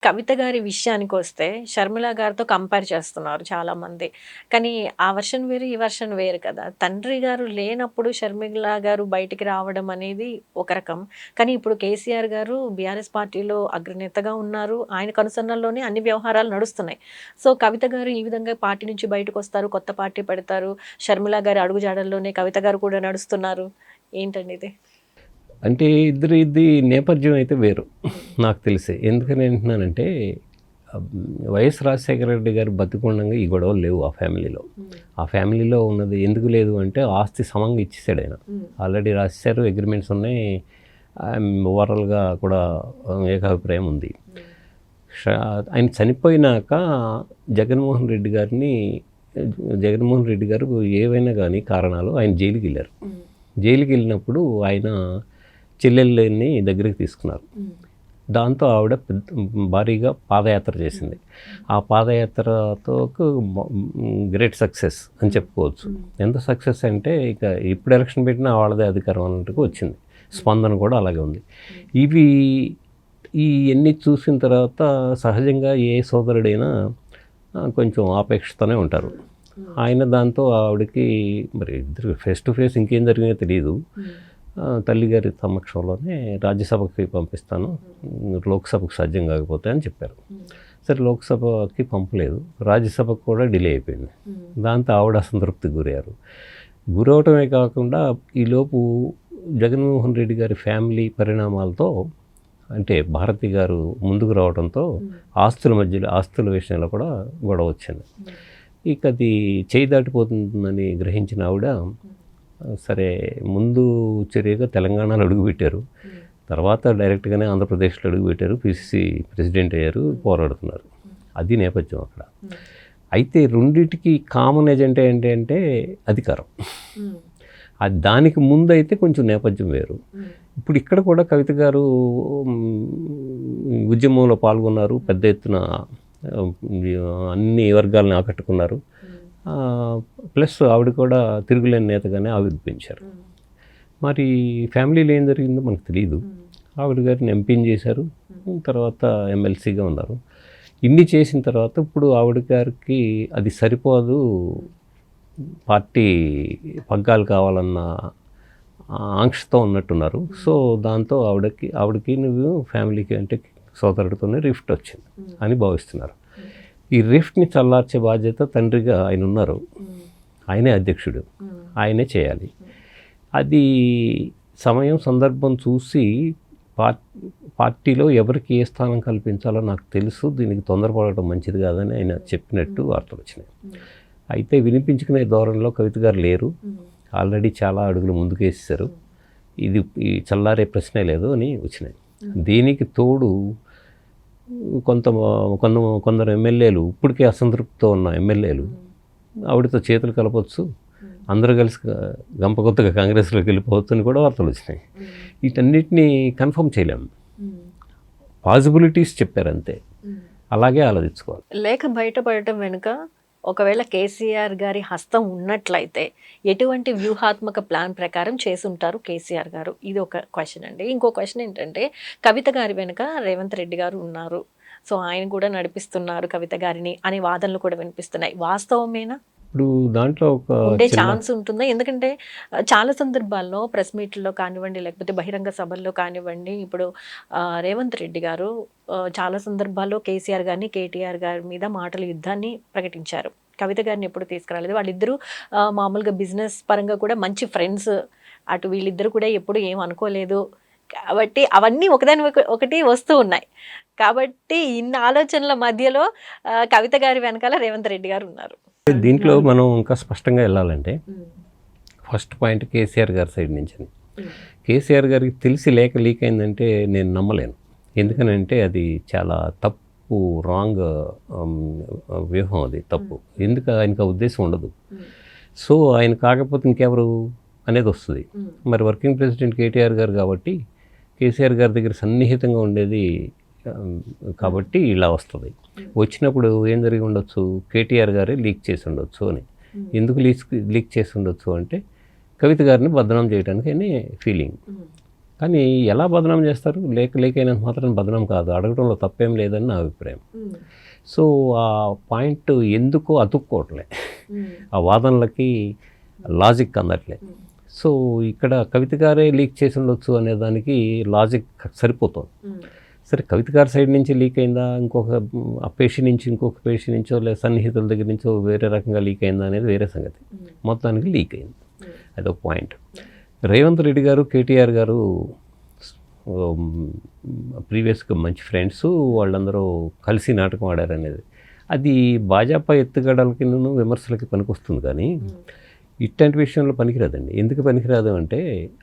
కవిత గారి విషయానికొస్తే, 'షర్మిల' గారితో కంపేర్ చేస్తున్నారు చాలామంది. కానీ ఆ వెర్షన్ వేరు, ఈ వెర్షన్ వేరు కదా! తండ్రి గారు లేనప్పుడు 'షర్మిల' గారు బయటికి రావడం అనేది ఒక రకం. కానీ ఇప్పుడు 'కేసీఆర్' గారు బీఆర్ఎస్ పార్టీలో అగ్రనేతగా ఉన్నారు. ఆయన కనుసన్నల్లోనే అన్ని వ్యవహారాలు నడుస్తున్నాయి. సో, కవిత గారు ఈ విధంగా పార్టీ నుంచి బయటకొస్తారు, కొత్త పార్టీ పెడతారు. 'షర్మిల' గారి అడుగుజాడల్లోనే కవిత గారు కూడా నడుస్తున్నారు. ఏంటండి ఇది? అంటే ఇద్దరిది నేపథ్యం అయితే వేరు నాకు తెలిసి. ఎందుకని అంటున్నానంటే వైఎస్ రాజశేఖర రెడ్డి గారు బతికుండగా ఈ గొడవలు లేవు ఆ ఫ్యామిలీలో. ఆ ఫ్యామిలీలో ఉన్నది ఎందుకు లేదు అంటే ఆస్తి సమంగా ఇచ్చేసాడు ఆయన. ఆల్రెడీ రాసేసారు, అగ్రిమెంట్స్ ఉన్నాయి. ఓవరాల్గా కూడా ఏకాభిప్రాయం ఉంది. ఆయన చనిపోయినాక జగన్మోహన్ రెడ్డి గారు ఏవైనా కానీ కారణాలు ఆయన జైలుకి వెళ్ళారు. జైలుకి వెళ్ళినప్పుడు ఆయన చెల్లెళ్ళని దగ్గరికి తీసుకున్నారు. దాంతో ఆవిడ భారీగా పాదయాత్ర చేసింది. ఆ పాదయాత్రతో గ్రేట్ సక్సెస్ అని చెప్పుకోవచ్చు. ఎంత సక్సెస్ అంటే ఇక ఇప్పుడు ఎలక్షన్ పెట్టినా వాళ్ళదే అధికారం అన్నట్టుగా వచ్చింది. స్పందన కూడా అలాగే ఉంది. ఇవన్నీ చూసిన తర్వాత సహజంగా ఏ సోదరుడైనా కొంచెం ఆపేక్షతోనే ఉంటారు. ఆయన దాంతో ఆవిడకి మరి ఇద్దరు ఫేస్ టు ఫేస్ ఇంకేం జరిగినా తెలియదు. తల్లిగారి సమక్షంలోనే రాజ్యసభకి పంపిస్తాను, లోక్సభకు సాధ్యం కాకపోతే అని చెప్పారు. సరే లోక్సభకి పంపలేదు, రాజ్యసభకు కూడా డిలే అయిపోయింది. దాంతో ఆవిడ అసంతృప్తికి గురవటమే కాకుండా ఈలోపు జగన్మోహన్ రెడ్డి గారి ఫ్యామిలీ పరిణామాలతో అంటే భారతి గారు ముందుకు రావడంతో ఆస్తుల విషయంలో కూడా గొడవ వచ్చింది. ఇక అది చేయి దాటిపోతుందని గ్రహించిన ఆవిడ సరే ముందు చర్యగా తెలంగాణలో అడుగుపెట్టారు. తర్వాత డైరెక్ట్గానే ఆంధ్రప్రదేశ్లో అడుగుపెట్టారు. పిసిసి ప్రెసిడెంట్ అయ్యారు, పోరాడుతున్నారు. అది నేపథ్యం అక్కడ. అయితే రెండింటికి కామన్ ఎజెండా ఏంటంటే అధికారం. అది దానికి ముందు అయితే కొంచెం నేపథ్యం వేరు. ఇప్పుడు ఇక్కడ కూడా కవిత గారు ఉద్యమంలో పాల్గొన్నారు, పెద్ద ఎత్తున అన్ని వర్గాలను ఆకట్టుకున్నారు. ప్లస్ ఆవిడ కూడా తిరుగులేని నేతగానే ఆవిర్భవించారు. మరి ఫ్యామిలీలో ఏం జరిగిందో మనకు తెలియదు. ఆవిడ గారిని ఎంపీని చేశారు, తర్వాత ఎమ్మెల్సీగా ఉన్నారు. ఇన్ని చేసిన తర్వాత ఇప్పుడు ఆవిడ గారికి అది సరిపోదు, పార్టీ పగ్గాలు కావాలన్న ఆంక్షతో ఉన్నట్టున్నారు. సో దాంతో ఆవిడకి నువ్వు ఫ్యామిలీకి అంటే సోదరుడితోనే రిఫ్ట్ వచ్చింది అని భావిస్తున్నారు. ఈ రిఫ్ట్ని చల్లార్చే బాధ్యత తండ్రిగా ఆయన ఉన్నారు. ఆయనే అధ్యక్షుడు, ఆయనే చేయాలి. అది సమయం సందర్భం చూసి పార్టీలో ఎవరికి ఏ స్థానం కల్పించాలో నాకు తెలుసు, దీనికి తొందరపడటం మంచిది కాదని ఆయన చెప్పినట్టు వార్తలు వచ్చినాయి. అయితే వినిపించుకునే ధోరణిలో కవిత గారు లేరు. ఆల్రెడీ చాలా అడుగులు ముందుకేసేశారు. ఇది చల్లారే ప్రశ్నే లేదు అని వచ్చినాయి. దీనికి తోడు కొందరు ఎమ్మెల్యేలు, ఇప్పటికే అసంతృప్తితో ఉన్న ఎమ్మెల్యేలు ఆవిడతో చేతులు కలపవచ్చు, అందరూ కలిసి గంపకొత్తగా కాంగ్రెస్లోకి వెళ్ళిపోవచ్చు అని కూడా వార్తలు వచ్చినాయి. వీటన్నిటినీ కన్ఫర్మ్ చేయలేము, పాసిబిలిటీస్ చెప్పారంతే, అలాగే ఆలోచించుకోవాలి. లేఖ బయటపడటం వెనుక ఒకవేళ కేసీఆర్ గారి హస్తం ఉన్నట్లయితే ఎటువంటి వ్యూహాత్మక ప్లాన్ ప్రకారం చేసుంటారు కేసీఆర్ గారు? ఇది ఒక క్వశ్చన్ అండి. ఇంకో క్వశ్చన్ ఏంటంటే, కవిత గారి వెనుక రేవంత్ రెడ్డి గారు ఉన్నారు, సో ఆయన కూడా నడిపిస్తున్నారు కవిత గారిని అనే వాదనలు కూడా వినిపిస్తున్నాయి. వాస్తవమేనా? ఇప్పుడు దాంట్లో ఉండే ఛాన్స్ ఉంటుందా? ఎందుకంటే చాలా సందర్భాల్లో ప్రెస్ మీట్లో కానివ్వండి, లేకపోతే బహిరంగ సభల్లో కానివ్వండి, ఇప్పుడు రేవంత్ రెడ్డి గారు చాలా సందర్భాల్లో కేసీఆర్ గారిని, కేటీఆర్ గారి మీద మాటల యుద్ధాన్ని ప్రకటించారు. కవిత గారిని ఎప్పుడు తీసుకురాలేదు. వాళ్ళిద్దరూ మామూలుగా బిజినెస్ పరంగా కూడా మంచి ఫ్రెండ్స్. అటు వీళ్ళిద్దరు కూడా ఎప్పుడు ఏం అనుకోలేదు. కాబట్టి అవన్నీ ఒకదాని ఒకటి వస్తూ ఉన్నాయి. కాబట్టి ఇన్ని ఆలోచనల మధ్యలో కవిత గారి వెనకాల రేవంత్ రెడ్డి గారు ఉన్నారు. దీంట్లో మనం ఇంకా స్పష్టంగా వెళ్ళాలంటే ఫస్ట్ పాయింట్ కేసీఆర్ గారి సైడ్ నుంచి. కేసీఆర్ గారికి తెలిసి లేక లీక్ అయిందంటే నేను నమ్మలేను. ఎందుకనంటే అది చాలా తప్పు, రాంగ్ వ్యూహం, అది తప్పు. ఎందుకు ఆయనకు ఆ ఉద్దేశం ఉండదు. సో ఆయన కాకపోతే ఇంకెవరు అనేది వస్తుంది. మరి వర్కింగ్ ప్రెసిడెంట్ కేటీఆర్ గారు కాబట్టి కేసీఆర్ గారి దగ్గర సన్నిహితంగా ఉండేది కాబట్టి ఇలా వస్తుంది. వచ్చినప్పుడు ఏం జరిగి ఉండొచ్చు, కేటీఆర్ గారే లీక్ చేసి ఉండొచ్చు అని. ఎందుకు లీక్ చేసి ఉండొచ్చు అంటే కవిత గారిని బదనాం చేయడానికి అని ఫీలింగ్. కానీ ఎలా బదనాం చేస్తారు? లేకైనంత మాత్రం బదనాం కాదు, అడగడంలో తప్పేం లేదని నా అభిప్రాయం. సో ఆ పాయింట్ ఎందుకో అతుక్కోవట్లే, ఆ వాదనలకి లాజిక్ అందట్లే. సో ఇక్కడ కవిత గారే లీక్ చేసి ఉండొచ్చు అనే దానికి లాజిక్ సరిపోతుంది. సరే, కవిత గారి సైడ్ నుంచి లీక్ అయిందా, ఇంకొక ఆ పేషి నుంచి ఇంకొక పేషి నుంచో లేదా సన్నిహితుల దగ్గర నుంచో వేరే రకంగా లీక్ అయిందా అనేది వేరే సంగతి. మొత్తానికి లీక్ అయింది, అదొక పాయింట్. రేవంత్ రెడ్డి గారు, కేటీఆర్ గారు ప్రీవియస్గా మంచి ఫ్రెండ్స్, వాళ్ళందరూ కలిసి నాటకం ఆడారు అనేది అది భాజపా ఎత్తుగడలకి విమర్శలకి పనికొస్తుంది, కానీ ఇట్లాంటి విషయంలో పనికిరాదండి. ఎందుకు పనికిరాదు అంటే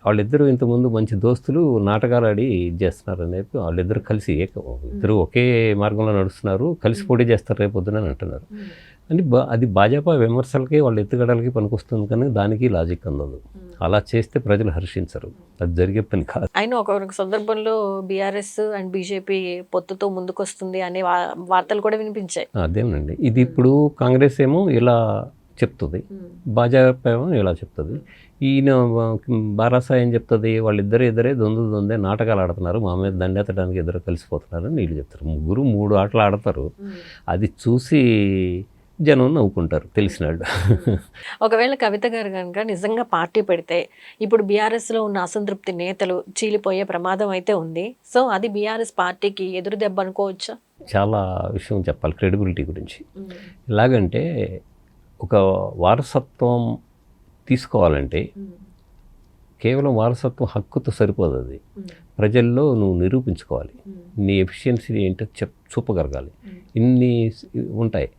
వాళ్ళిద్దరూ ఇంతకుముందు మంచి దోస్తులు నాటకాలు ఆడి ఇది చేస్తున్నారు అనేది, వాళ్ళిద్దరు కలిసి ఇద్దరు ఒకే మార్గంలో నడుస్తున్నారు, కలిసి పోటీ చేస్తారు రేపు పొద్దున అని అంటున్నారు. అని అది భాజపా విమర్శలకి వాళ్ళ ఎత్తుగడలకి పనికొస్తుంది, కానీ దానికి లాజిక్ అందదు. అలా చేస్తే ప్రజలు హర్షించరు, అది జరిగే పని కాదు. అయినా ఒక సందర్భంలో బీఆర్ఎస్ అండ్ బీజేపీ పొత్తుతో ముందుకొస్తుంది అనే వార్తలు కూడా వినిపించాయి. అదేనండి, ఇది ఇప్పుడు కాంగ్రెస్ ఏమో ఇలా చెప్తుంది, భాజపా ఏమో ఇలా చెప్తుంది. ఈయన బారాసా ఏం చెప్తుంది, వాళ్ళిద్దరే దొందే నాటకాలు ఆడుతున్నారు, మా మీద దండెత్తడానికి ఇద్దరు కలిసిపోతున్నారు అని వీళ్ళు చెప్తారు. ముగ్గురు 3 ఆటలు ఆడతారు, అది చూసి జనం నవ్వుకుంటారు తెలిసిన వాళ్ళు. ఒకవేళ కవిత గారు కనుక నిజంగా పార్టీ పెడితే ఇప్పుడు బీఆర్ఎస్లో ఉన్న అసంతృప్తి నేతలు చీలిపోయే ప్రమాదం అయితే ఉంది. సో అది బీఆర్ఎస్ పార్టీకి ఎదురు దెబ్బ అనుకోవచ్చా? చాలా విషయం చెప్పాలి క్రెడిబిలిటీ గురించి. ఎలాగంటే ఒక వారసత్వం తీసుకోవాలంటే కేవలం వారసత్వం హక్కుతో సరిపోదు, అది ప్రజల్లో నువ్వు నిరూపించుకోవాలి, నీ ఎఫిషియన్సీ ఏంటో చూపగలగాలి. ఇన్ని ఉంటాయి,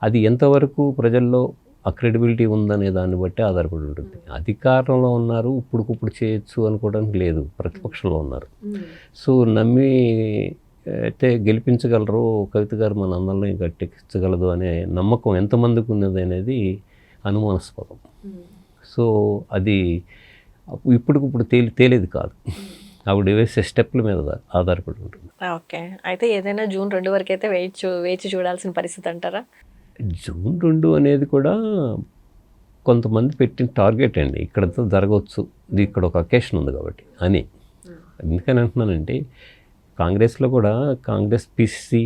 అది ఎంతవరకు ప్రజల్లో ఆ క్రెడిబిలిటీ ఉందనే దాన్ని బట్టి ఆధారపడి ఉంటుంది. అధికారంలో ఉన్నారు, ఇప్పుడు చేయొచ్చు అనుకోవడానికి లేదు, ప్రతిపక్షంలో ఉన్నారు. సో నమ్మి అయితే గెలిపించగలరు, కవిత గారు మన అందరినీ గట్టెక్కించగలదు అనే నమ్మకం ఎంతమందికి ఉన్నది అనేది అనుమానాస్పదం. సో అది ఇప్పుడు తేలేది కాదు, ఆవిడ వేసే స్టెప్ల మీద ఆధారపడి ఉంటుంది. ఓకే, అయితే ఏదైనా జూన్ 2 వరకు అయితే వేచి చూడాల్సిన పరిస్థితి అంటారా? జూన్ 2 అనేది కూడా కొంతమంది పెట్టిన టార్గెట్ అండి, ఇక్కడంతా జరగవచ్చు, ఇక్కడ ఒక అకేషన్ ఉంది కాబట్టి అని. ఎందుకని అంటున్నానంటే కాంగ్రెస్లో కూడా కాంగ్రెస్ పిసిసి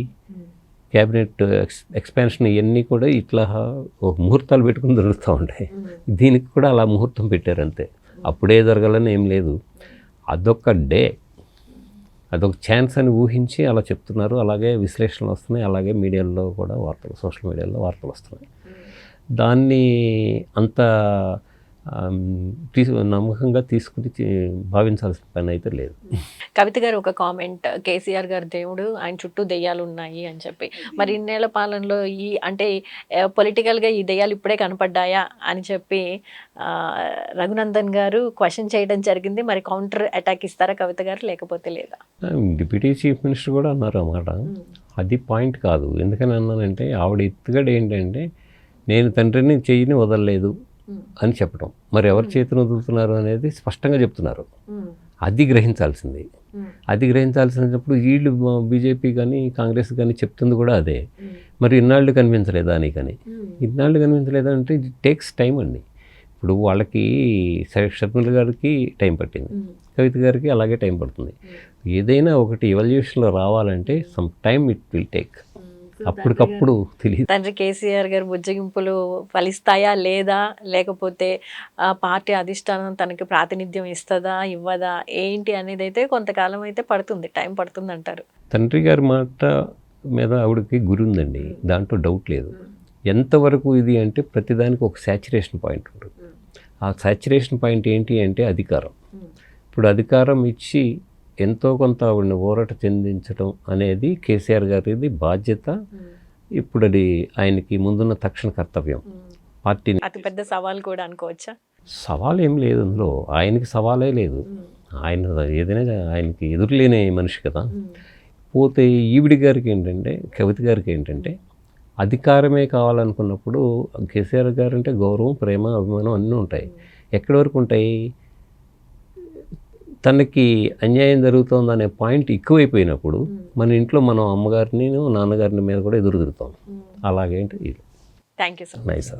క్యాబినెట్ ఎక్స్పాన్షన్ ఇవన్నీ కూడా ఇట్లా ముహూర్తాలు పెట్టుకుని జరుగుతూ ఉంటాయి. దీనికి కూడా అలా ముహూర్తం పెట్టారు అంతే, అప్పుడే జరగాలని ఏం లేదు. అదొక డే, అదొక ఛాన్స్ అని ఊహించి అలా చెప్తున్నారు. అలాగే విశ్లేషణలు వస్తున్నాయి, అలాగే మీడియాలో కూడా వార్తలు, సోషల్ మీడియాలో వార్తలు వస్తున్నాయి. దాన్ని అంత నమ్మకంగా తీసుకుని భావించాల్సిన పని అయితే లేదు. కవిత గారు ఒక కామెంట్, కేసీఆర్ గారు దేవుడు, ఆయన చుట్టూ దెయ్యాలు ఉన్నాయి అని చెప్పి, మరి ఇన్నేళ్ల పాలనలో అంటే పొలిటికల్గా ఈ దెయ్యాలు ఇప్పుడే కనపడ్డాయా అని చెప్పి రఘునందన్ గారు క్వశ్చన్ చేయడం జరిగింది. మరి కౌంటర్ అటాక్ ఇస్తారా కవిత గారు, లేకపోతే లేదా? డిప్యూటీ చీఫ్ మినిస్టర్ కూడా అన్నారు అన్నమాట. అది పాయింట్ కాదు. ఎందుకని అన్నానంటే ఆవిడ ఎత్తుగడ ఏంటంటే నేను తండ్రిని చెయ్యిని వదలలేదు అని చెప్పడం, మరి ఎవరి చేతిని వదులుతున్నారు అనేది స్పష్టంగా చెప్తున్నారు. అది గ్రహించాల్సింది. అది గ్రహించాల్సినప్పుడు వీళ్ళు బీజేపీ కానీ కాంగ్రెస్ కానీ చెప్తుంది కూడా అదే. మరి ఇన్నాళ్ళు కనిపించలేదా అని, కానీ ఇన్నాళ్ళు కనిపించలేదా అంటే ఇట్ టేక్స్ టైం అండి. ఇప్పుడు వాళ్ళకి షర్మిల గారికి టైం పట్టింది, కవిత గారికి అలాగే టైం పడుతుంది. ఏదైనా ఒకటి ఎవల్యూషన్లో రావాలంటే some time it will take. అప్పటికప్పుడు తెలియదు. తండ్రి కేసీఆర్ గారు బుజ్జగింపులు ఫలిస్తాయా లేదా, లేకపోతే పార్టీ అధిష్టానం తనకి ప్రాతినిధ్యం ఇస్తుందా ఇవ్వదా ఏంటి అనేది అయితే కొంతకాలం అయితే పడుతుంది, టైం పడుతుంది అంటారు. తండ్రి గారి మాట మీద ఆవిడకి గురి ఉందండి, దాంట్లో డౌట్ లేదు. ఎంతవరకు ఇది అంటే ప్రతిదానికి ఒక సాచురేషన్ పాయింట్ ఉంటుంది. ఆ సాచురేషన్ పాయింట్ ఏంటి అంటే అధికారం. ఇప్పుడు అధికారం ఇచ్చి ఎంతో కొంత ఆవిడని ఊరట చెందించడం అనేది కేసీఆర్ గారిది బాధ్యత. ఇప్పుడు అది ఆయనకి ముందున్న తక్షణ కర్తవ్యం. పార్టీని అతిపెద్ద సవాల్ కూడా అనుకోవచ్చా? సవాల్ ఏం లేదు అందులో, ఆయనకి సవాలే లేదు. ఆయన ఏదైనా ఆయనకి ఎదురులేని మనిషి కదా. పోతే ఈవిడి గారికి ఏంటంటే, కవిత గారికి ఏంటంటే అధికారమే కావాలనుకున్నప్పుడు కేసీఆర్ గారు అంటే గౌరవం, ప్రేమ, అభిమానం అన్నీ ఉంటాయి. ఎక్కడి వరకు ఉంటాయి? తనకి అన్యాయం జరుగుతుందనే పాయింట్ ఎక్కువైపోయినప్పుడు మన ఇంట్లో మనం అమ్మగారిని నాన్నగారిని మీద కూడా ఎదురు తిరుగుతాం. అలాగేంటి ఇది. Thank you so much. Nice.